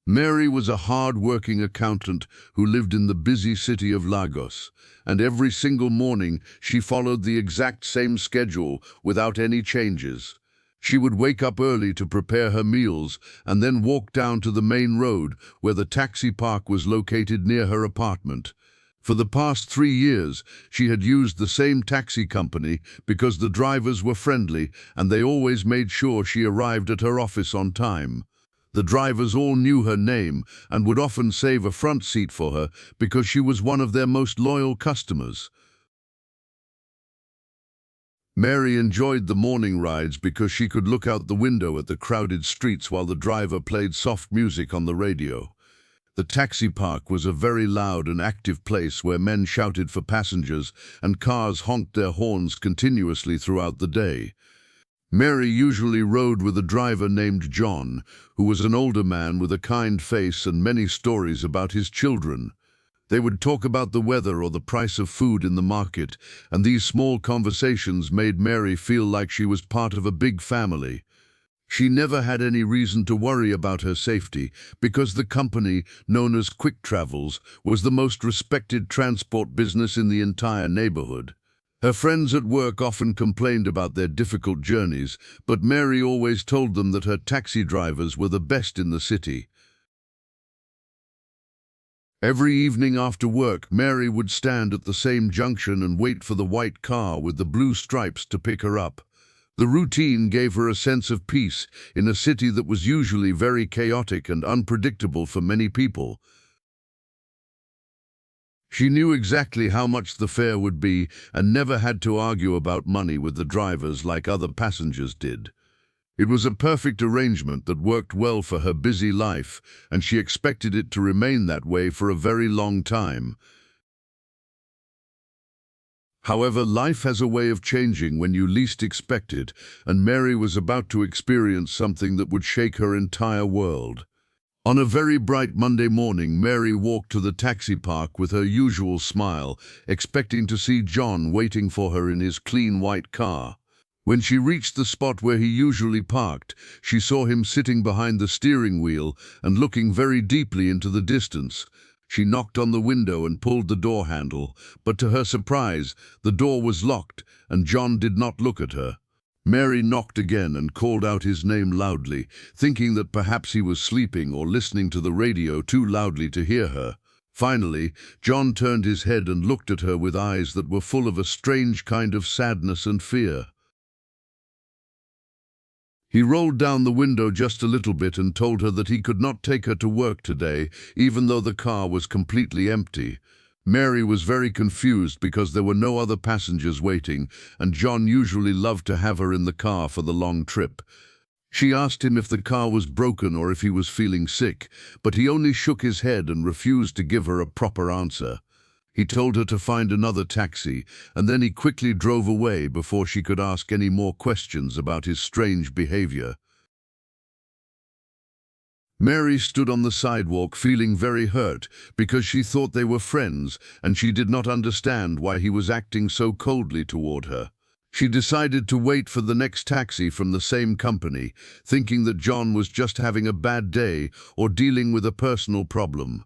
Mary was a hard-working accountant who lived in the busy city of Lagos, and every single morning she followed the exact same schedule without any changes. She would wake up early to prepare her meals and then walk down to the main road where the taxi park was located near her apartment. For the past 3 years, she had used the same taxi company because the drivers were friendly and they always made sure she arrived at her office on time. The drivers all knew her name and would often save a front seat for her because she was one of their most loyal customers. Mary enjoyed the morning rides because she could look out the window at the crowded streets while the driver played soft music on the radio. The taxi park was a very loud and active place where men shouted for passengers and cars honked their horns continuously throughout the day. Mary usually rode with a driver named John, who was an older man with a kind face and many stories about his children. They would talk about the weather or the price of food in the market, and these small conversations made Mary feel like she was part of a big family. She never had any reason to worry about her safety because the company, known as Quick Travels, was the most respected transport business in the entire neighborhood. Her friends at work often complained about their difficult journeys, but Mary always told them that her taxi drivers were the best in the city. Every evening after work, Mary would stand at the same junction and wait for the white car with the blue stripes to pick her up. The routine gave her a sense of peace in a city that was usually very chaotic and unpredictable for many people. She knew exactly how much the fare would be and never had to argue about money with the drivers like other passengers did. It was a perfect arrangement that worked well for her busy life, and she expected it to remain that way for a very long time. However, life has a way of changing when you least expect it, and Mary was about to experience something that would shake her entire world. On a very bright Monday morning, Mary walked to the taxi park with her usual smile, expecting to see John waiting for her in his clean white car. When she reached the spot where he usually parked, she saw him sitting behind the steering wheel and looking very deeply into the distance. She knocked on the window and pulled the door handle, but to her surprise, the door was locked and John did not look at her. Mary knocked again and called out his name loudly, thinking that perhaps he was sleeping or listening to the radio too loudly to hear her. Finally, John turned his head and looked at her with eyes that were full of a strange kind of sadness and fear. He rolled down the window just a little bit and told her that he could not take her to work today, even though the car was completely empty. Mary was very confused because there were no other passengers waiting, and John usually loved to have her in the car for the long trip. She asked him if the car was broken or if he was feeling sick, but he only shook his head and refused to give her a proper answer. He told her to find another taxi, and then he quickly drove away before she could ask any more questions about his strange behavior. Mary stood on the sidewalk feeling very hurt because she thought they were friends and she did not understand why he was acting so coldly toward her. She decided to wait for the next taxi from the same company, thinking that John was just having a bad day or dealing with a personal problem.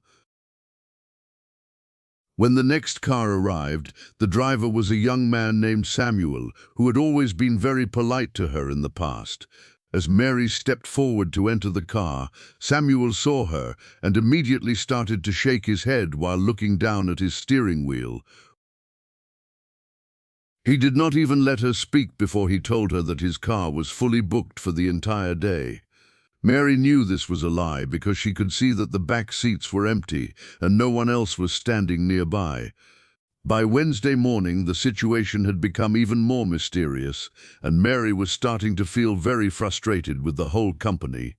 When the next car arrived, the driver was a young man named Samuel, who had always been very polite to her in the past. As Mary stepped forward to enter the car, Samuel saw her and immediately started to shake his head while looking down at his steering wheel. He did not even let her speak before he told her that his car was fully booked for the entire day. Mary knew this was a lie because she could see that the back seats were empty and no one else was standing nearby. By Wednesday morning, the situation had become even more mysterious, and Mary was starting to feel very frustrated with the whole company.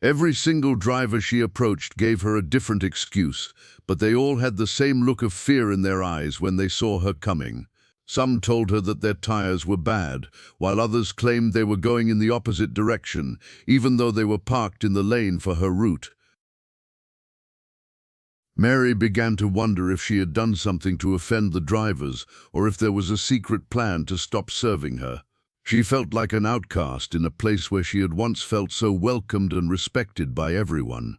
Every single driver she approached gave her a different excuse, but they all had the same look of fear in their eyes when they saw her coming. Some told her that their tires were bad, while others claimed they were going in the opposite direction, even though they were parked in the lane for her route. Mary began to wonder if she had done something to offend the drivers, or if there was a secret plan to stop serving her. She felt like an outcast in a place where she had once felt so welcomed and respected by everyone.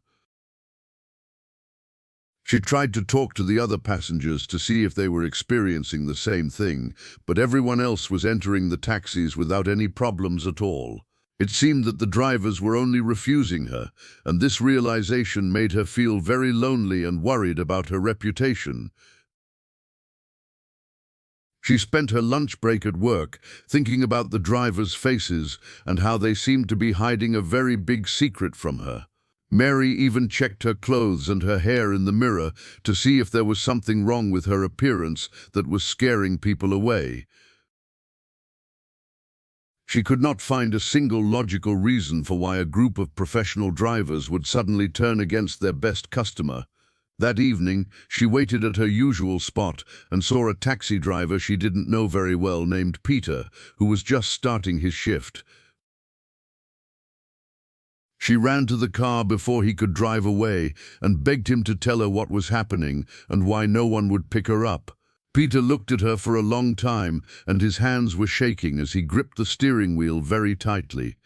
She tried to talk to the other passengers to see if they were experiencing the same thing, but everyone else was entering the taxis without any problems at all. It seemed that the drivers were only refusing her, and this realization made her feel very lonely and worried about her reputation. She spent her lunch break at work thinking about the drivers' faces and how they seemed to be hiding a very big secret from her. Mary even checked her clothes and her hair in the mirror to see if there was something wrong with her appearance that was scaring people away. She could not find a single logical reason for why a group of professional drivers would suddenly turn against their best customer. That evening, she waited at her usual spot and saw a taxi driver she didn't know very well named Peter, who was just starting his shift. She ran to the car before he could drive away and begged him to tell her what was happening and why no one would pick her up. Peter looked at her for a long time, and his hands were shaking as he gripped the steering wheel very tightly.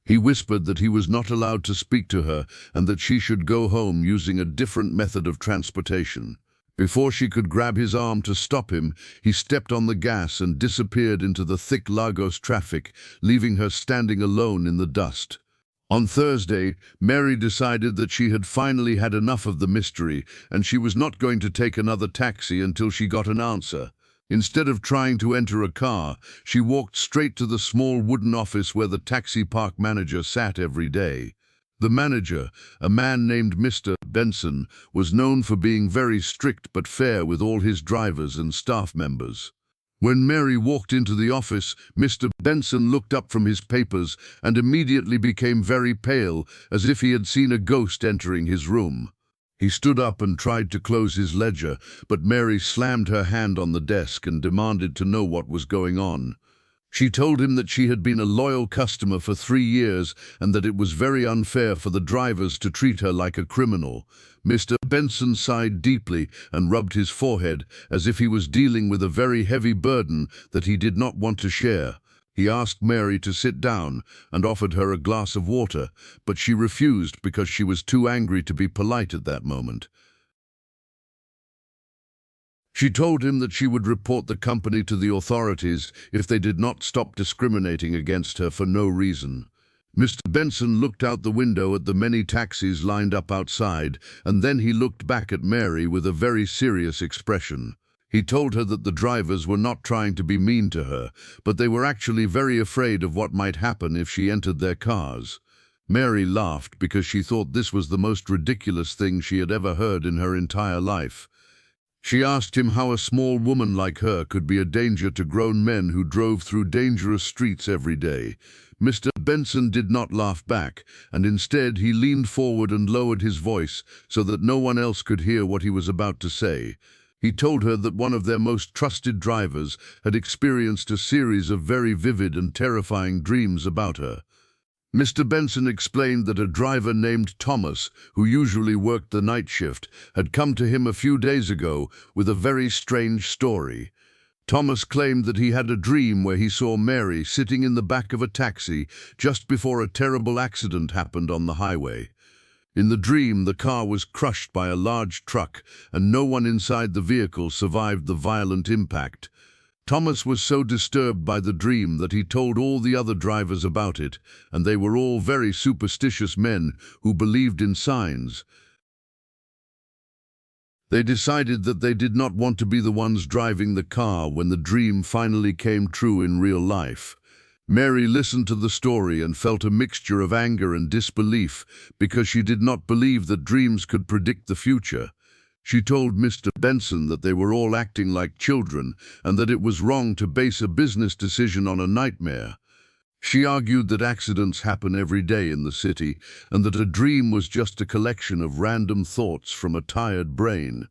He whispered that he was not allowed to speak to her and that she should go home using a different method of transportation. Before she could grab his arm to stop him, he stepped on the gas and disappeared into the thick Lagos traffic, leaving her standing alone in the dust. On Thursday, Mary decided that she had finally had enough of the mystery and she was not going to take another taxi until she got an answer. Instead of trying to enter a car, she walked straight to the small wooden office where the taxi park manager sat every day. The manager, a man named Mr. Benson, was known for being very strict but fair with all his drivers and staff members. When Mary walked into the office, Mr. Benson looked up from his papers and immediately became very pale, as if he had seen a ghost entering his room. He stood up and tried to close his ledger, but Mary slammed her hand on the desk and demanded to know what was going on. She told him that she had been a loyal customer for 3 years and that it was very unfair for the drivers to treat her like a criminal. Mr. Benson sighed deeply and rubbed his forehead as if he was dealing with a very heavy burden that he did not want to share. He asked Mary to sit down and offered her a glass of water, but she refused because she was too angry to be polite at that moment. She told him that she would report the company to the authorities if they did not stop discriminating against her for no reason. Mr. Benson looked out the window at the many taxis lined up outside, and then he looked back at Mary with a very serious expression. He told her that the drivers were not trying to be mean to her, but they were actually very afraid of what might happen if she entered their cars. Mary laughed because she thought this was the most ridiculous thing she had ever heard in her entire life. She asked him how a small woman like her could be a danger to grown men who drove through dangerous streets every day. Mr. Benson did not laugh back, and instead he leaned forward and lowered his voice so that no one else could hear what he was about to say. He told her that one of their most trusted drivers had experienced a series of very vivid and terrifying dreams about her. Mr. Benson explained that a driver named Thomas, who usually worked the night shift, had come to him a few days ago with a very strange story. Thomas claimed that he had a dream where he saw Mary sitting in the back of a taxi just before a terrible accident happened on the highway. In the dream, the car was crushed by a large truck, and no one inside the vehicle survived the violent impact. Thomas was so disturbed by the dream that he told all the other drivers about it, and they were all very superstitious men who believed in signs. They decided that they did not want to be the ones driving the car when the dream finally came true in real life. Mary listened to the story and felt a mixture of anger and disbelief because she did not believe that dreams could predict the future. She told Mr. Benson that they were all acting like children and that it was wrong to base a business decision on a nightmare. She argued that accidents happen every day in the city and that a dream was just a collection of random thoughts from a tired brain.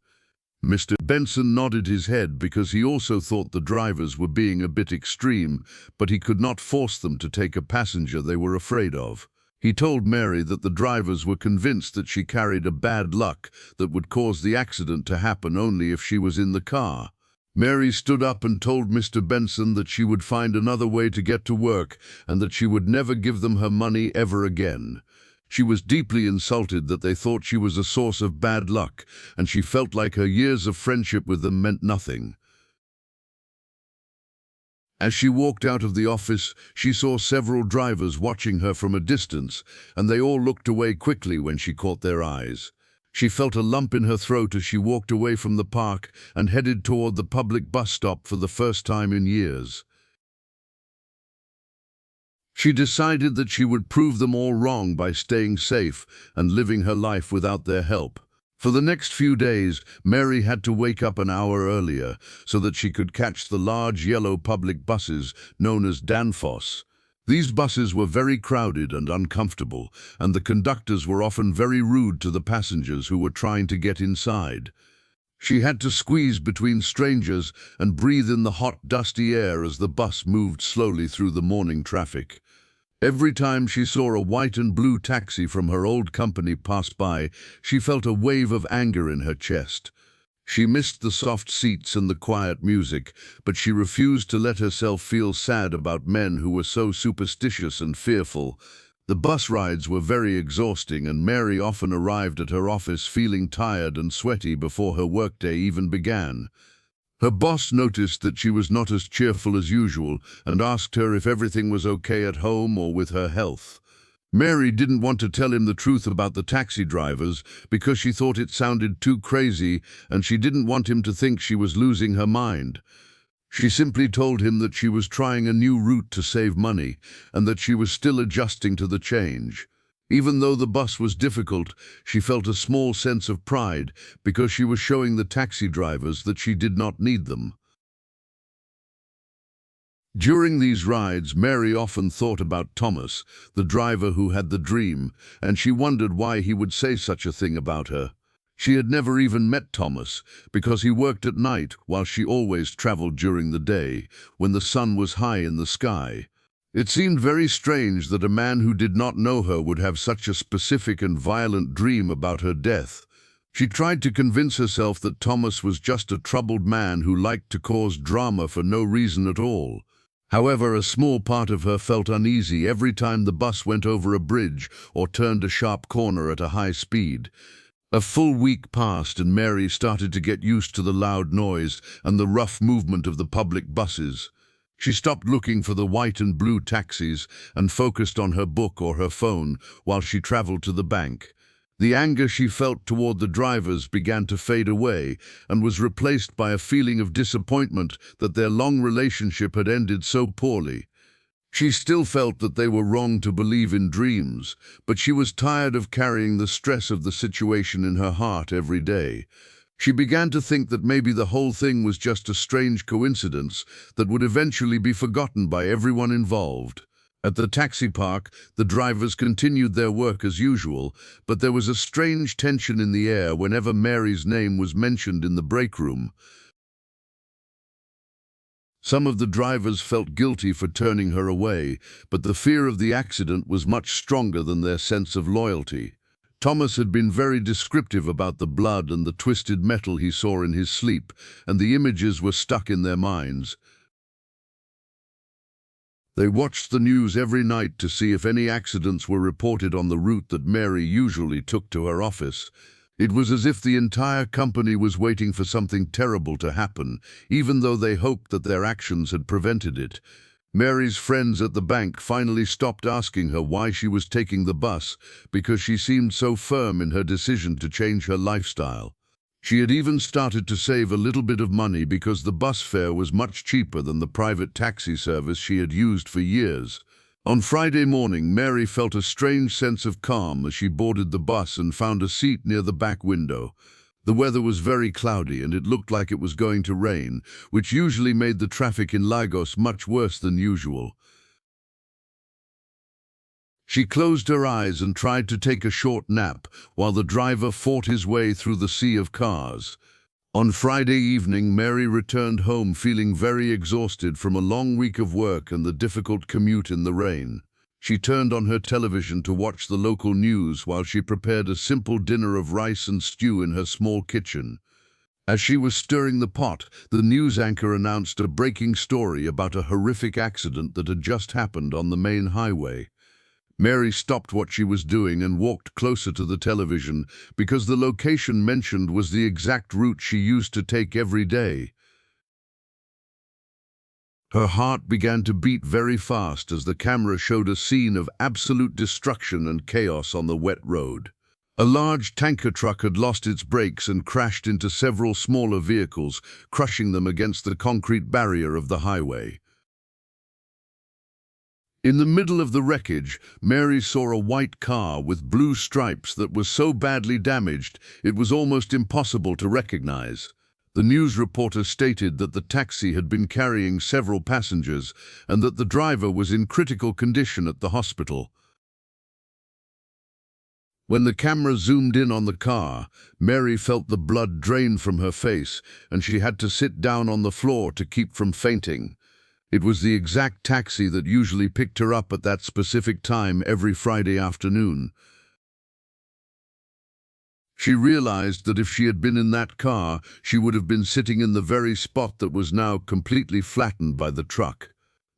Mr. Benson nodded his head because he also thought the drivers were being a bit extreme, but he could not force them to take a passenger they were afraid of. He told Mary that the drivers were convinced that she carried a bad luck that would cause the accident to happen only if she was in the car. Mary stood up and told Mr. Benson that she would find another way to get to work and that she would never give them her money ever again. She was deeply insulted that they thought she was a source of bad luck, and she felt like her years of friendship with them meant nothing. As she walked out of the office, she saw several drivers watching her from a distance, and they all looked away quickly when she caught their eyes. She felt a lump in her throat as she walked away from the park and headed toward the public bus stop for the first time in years. She decided that she would prove them all wrong by staying safe and living her life without their help. For the next few days, Mary had to wake up an hour earlier so that she could catch the large yellow public buses known as Danfoss. These buses were very crowded and uncomfortable, and the conductors were often very rude to the passengers who were trying to get inside. She had to squeeze between strangers and breathe in the hot, dusty air as the bus moved slowly through the morning traffic. Every time she saw a white and blue taxi from her old company pass by, she felt a wave of anger in her chest. She missed the soft seats and the quiet music, but she refused to let herself feel sad about men who were so superstitious and fearful. The bus rides were very exhausting, and Mary often arrived at her office feeling tired and sweaty before her workday even began. Her boss noticed that she was not as cheerful as usual and asked her if everything was okay at home or with her health. Mary didn't want to tell him the truth about the taxi drivers because she thought it sounded too crazy, and she didn't want him to think she was losing her mind. She simply told him that she was trying a new route to save money and that she was still adjusting to the change. Even though the bus was difficult, she felt a small sense of pride because she was showing the taxi drivers that she did not need them. During these rides, Mary often thought about Thomas, the driver who had the dream, and she wondered why he would say such a thing about her. She had never even met Thomas because he worked at night while she always traveled during the day, when the sun was high in the sky. It seemed very strange that a man who did not know her would have such a specific and violent dream about her death. She tried to convince herself that Thomas was just a troubled man who liked to cause drama for no reason at all. However, a small part of her felt uneasy every time the bus went over a bridge or turned a sharp corner at a high speed. A full week passed, and Mary started to get used to the loud noise and the rough movement of the public buses. She stopped looking for the white and blue taxis and focused on her book or her phone while she traveled to the bank. The anger she felt toward the drivers began to fade away and was replaced by a feeling of disappointment that their long relationship had ended so poorly. She still felt that they were wrong to believe in dreams, but she was tired of carrying the stress of the situation in her heart every day. She began to think that maybe the whole thing was just a strange coincidence that would eventually be forgotten by everyone involved. At the taxi park, the drivers continued their work as usual, but there was a strange tension in the air whenever Mary's name was mentioned in the break room. Some of the drivers felt guilty for turning her away, but the fear of the accident was much stronger than their sense of loyalty. Thomas had been very descriptive about the blood and the twisted metal he saw in his sleep, and the images were stuck in their minds. They watched the news every night to see if any accidents were reported on the route that Mary usually took to her office. It was as if the entire company was waiting for something terrible to happen, even though they hoped that their actions had prevented it. Mary's friends at the bank finally stopped asking her why she was taking the bus because she seemed so firm in her decision to change her lifestyle. She had even started to save a little bit of money because the bus fare was much cheaper than the private taxi service she had used for years. On Friday morning, Mary felt a strange sense of calm as she boarded the bus and found a seat near the back window. The weather was very cloudy and it looked like it was going to rain, which usually made the traffic in Lagos much worse than usual. She closed her eyes and tried to take a short nap while the driver fought his way through the sea of cars. On Friday evening, Mary returned home feeling very exhausted from a long week of work and the difficult commute in the rain. She turned on her television to watch the local news while she prepared a simple dinner of rice and stew in her small kitchen. As she was stirring the pot, the news anchor announced a breaking story about a horrific accident that had just happened on the main highway. Mary stopped what she was doing and walked closer to the television because the location mentioned was the exact route she used to take every day. Her heart began to beat very fast as the camera showed a scene of absolute destruction and chaos on the wet road. A large tanker truck had lost its brakes and crashed into several smaller vehicles, crushing them against the concrete barrier of the highway. In the middle of the wreckage, Mary saw a white car with blue stripes that was so badly damaged it was almost impossible to recognize. The news reporter stated that the taxi had been carrying several passengers and that the driver was in critical condition at the hospital. When the camera zoomed in on the car, Mary felt the blood drain from her face and she had to sit down on the floor to keep from fainting. It was the exact taxi that usually picked her up at that specific time every Friday afternoon. She realized that if she had been in that car, she would have been sitting in the very spot that was now completely flattened by the truck.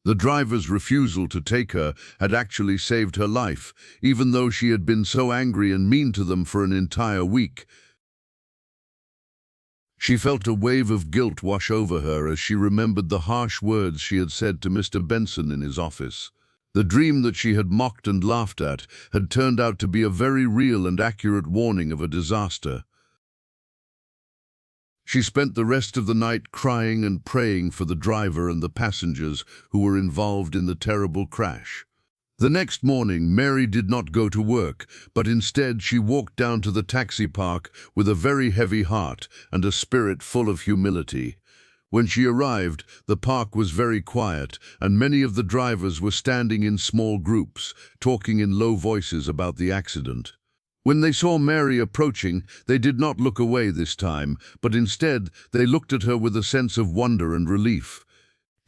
The driver's refusal to take her had actually saved her life, even though she had been so angry and mean to them for an entire week. She felt a wave of guilt wash over her as she remembered the harsh words she had said to Mr. Benson in his office. The dream that she had mocked and laughed at had turned out to be a very real and accurate warning of a disaster. She spent the rest of the night crying and praying for the driver and the passengers who were involved in the terrible crash. The next morning, Mary did not go to work, but instead she walked down to the taxi park with a very heavy heart and a spirit full of humility. When she arrived, the park was very quiet, and many of the drivers were standing in small groups, talking in low voices about the accident. When they saw Mary approaching, they did not look away this time, but instead they looked at her with a sense of wonder and relief.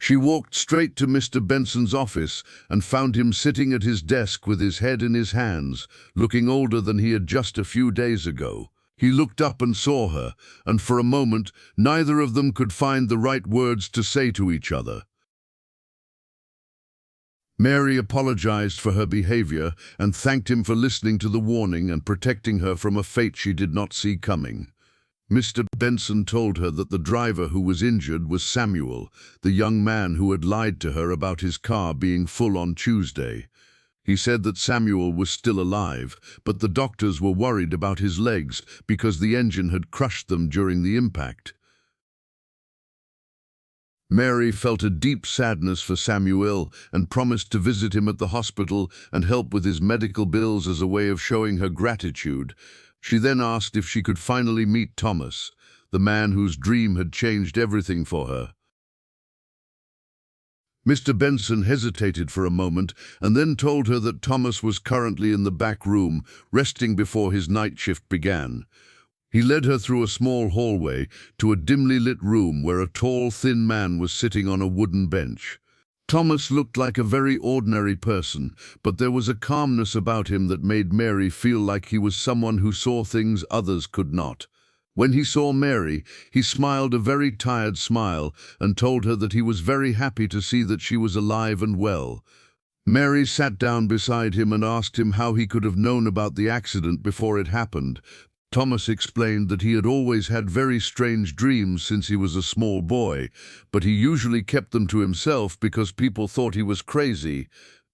She walked straight to Mr. Benson's office and found him sitting at his desk with his head in his hands, looking older than he had just a few days ago. He looked up and saw her, and for a moment, neither of them could find the right words to say to each other. Mary apologized for her behavior and thanked him for listening to the warning and protecting her from a fate she did not see coming. Mr. Benson told her that the driver who was injured was Samuel, the young man who had lied to her about his car being full on Tuesday. He said that Samuel was still alive, but the doctors were worried about his legs because the engine had crushed them during the impact. Mary felt a deep sadness for Samuel and promised to visit him at the hospital and help with his medical bills as a way of showing her gratitude. She then asked if she could finally meet Thomas, the man whose dream had changed everything for her. Mr. Benson hesitated for a moment and then told her that Thomas was currently in the back room, resting before his night shift began. He led her through a small hallway to a dimly lit room where a tall, thin man was sitting on a wooden bench. Thomas looked like a very ordinary person, but there was a calmness about him that made Mary feel like he was someone who saw things others could not. When he saw Mary, he smiled a very tired smile and told her that he was very happy to see that she was alive and well. Mary sat down beside him and asked him how he could have known about the accident before it happened. Thomas explained that he had always had very strange dreams since he was a small boy, but he usually kept them to himself because people thought he was crazy.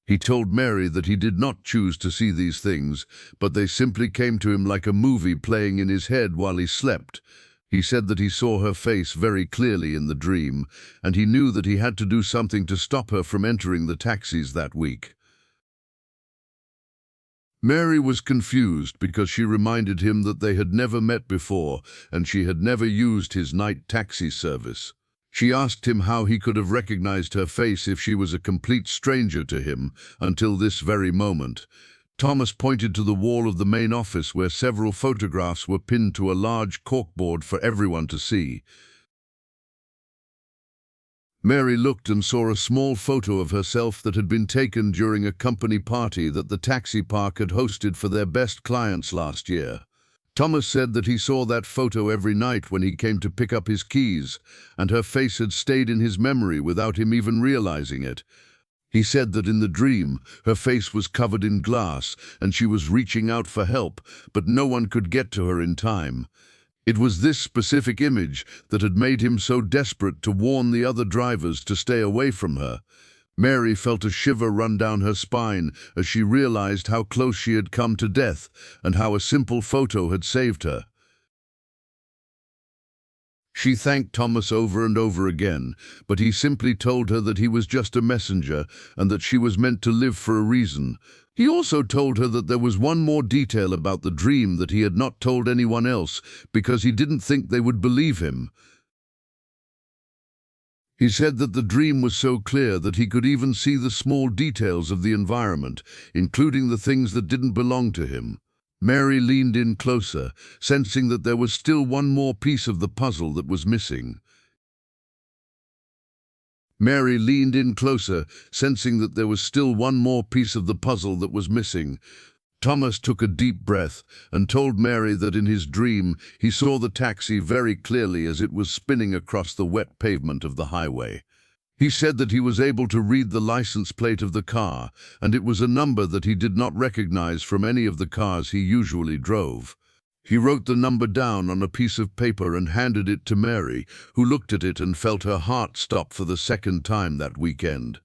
He told Mary that he did not choose to see these things, but they simply came to him like a movie playing in his head while he slept. He said that he saw her face very clearly in the dream, and he knew that he had to do something to stop her from entering the taxis that week. Mary was confused because she reminded him that they had never met before and she had never used his night taxi service. She asked him how he could have recognized her face if she was a complete stranger to him until this very moment. Thomas pointed to the wall of the main office where several photographs were pinned to a large corkboard for everyone to see. Mary looked and saw a small photo of herself that had been taken during a company party that the taxi park had hosted for their best clients last year. Thomas said that he saw that photo every night when he came to pick up his keys, and her face had stayed in his memory without him even realizing it. He said that in the dream, her face was covered in glass and she was reaching out for help, but no one could get to her in time. It was this specific image that had made him so desperate to warn the other drivers to stay away from her. Mary felt a shiver run down her spine as she realized how close she had come to death and how a simple photo had saved her. She thanked Thomas over and over again, but he simply told her that he was just a messenger and that she was meant to live for a reason. He also told her that there was one more detail about the dream that he had not told anyone else because he didn't think they would believe him. He said that the dream was so clear that he could even see the small details of the environment, including the things that didn't belong to him. Mary leaned in closer, sensing that there was still one more piece of the puzzle that was missing. Mary leaned in closer, sensing that there was still one more piece of the puzzle that was missing. Thomas took a deep breath and told Mary that in his dream he saw the taxi very clearly as it was spinning across the wet pavement of the highway. He said that he was able to read the license plate of the car, and it was a number that he did not recognize from any of the cars he usually drove. He wrote the number down on a piece of paper and handed it to Mary, who looked at it and felt her heart stop for the second time that weekend.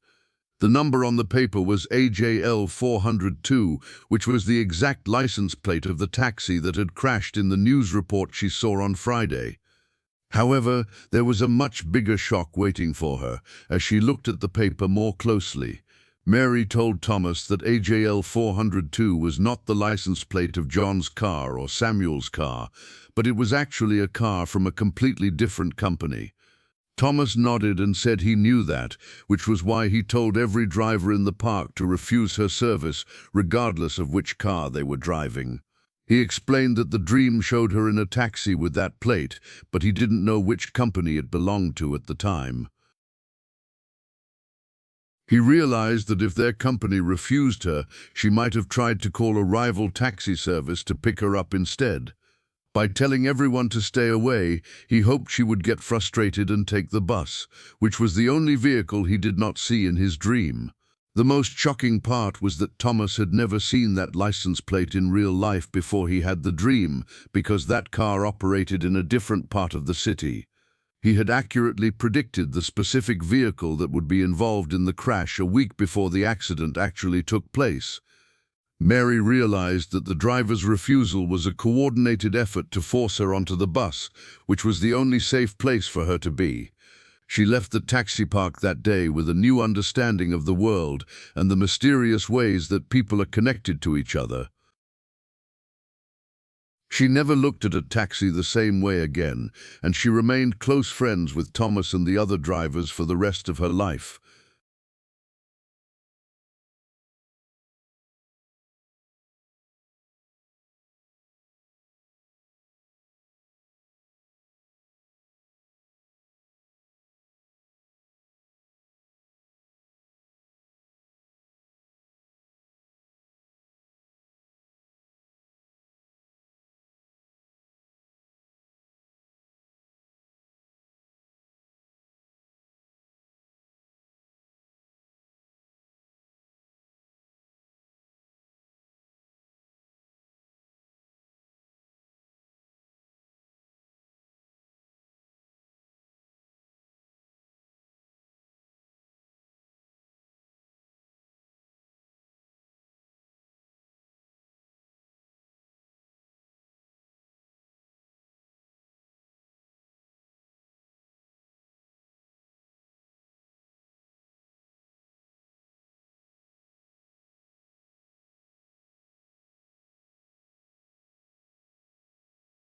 The number on the paper was AJL 402, which was the exact license plate of the taxi that had crashed in the news report she saw on Friday. However, there was a much bigger shock waiting for her as she looked at the paper more closely. Mary told Thomas that AJL 402 was not the license plate of John's car or Samuel's car, but it was actually a car from a completely different company. Thomas nodded and said he knew that, which was why he told every driver in the park to refuse her service, regardless of which car they were driving. He explained that the dream showed her in a taxi with that plate, but he didn't know which company it belonged to at the time. He realized that if their company refused her, she might have tried to call a rival taxi service to pick her up instead. By telling everyone to stay away, he hoped she would get frustrated and take the bus, which was the only vehicle he did not see in his dream. The most shocking part was that Thomas had never seen that license plate in real life before he had the dream, because that car operated in a different part of the city. He had accurately predicted the specific vehicle that would be involved in the crash a week before the accident actually took place. Mary realized that the driver's refusal was a coordinated effort to force her onto the bus, which was the only safe place for her to be. She left the taxi park that day with a new understanding of the world and the mysterious ways that people are connected to each other. She never looked at a taxi the same way again, and she remained close friends with Thomas and the other drivers for the rest of her life.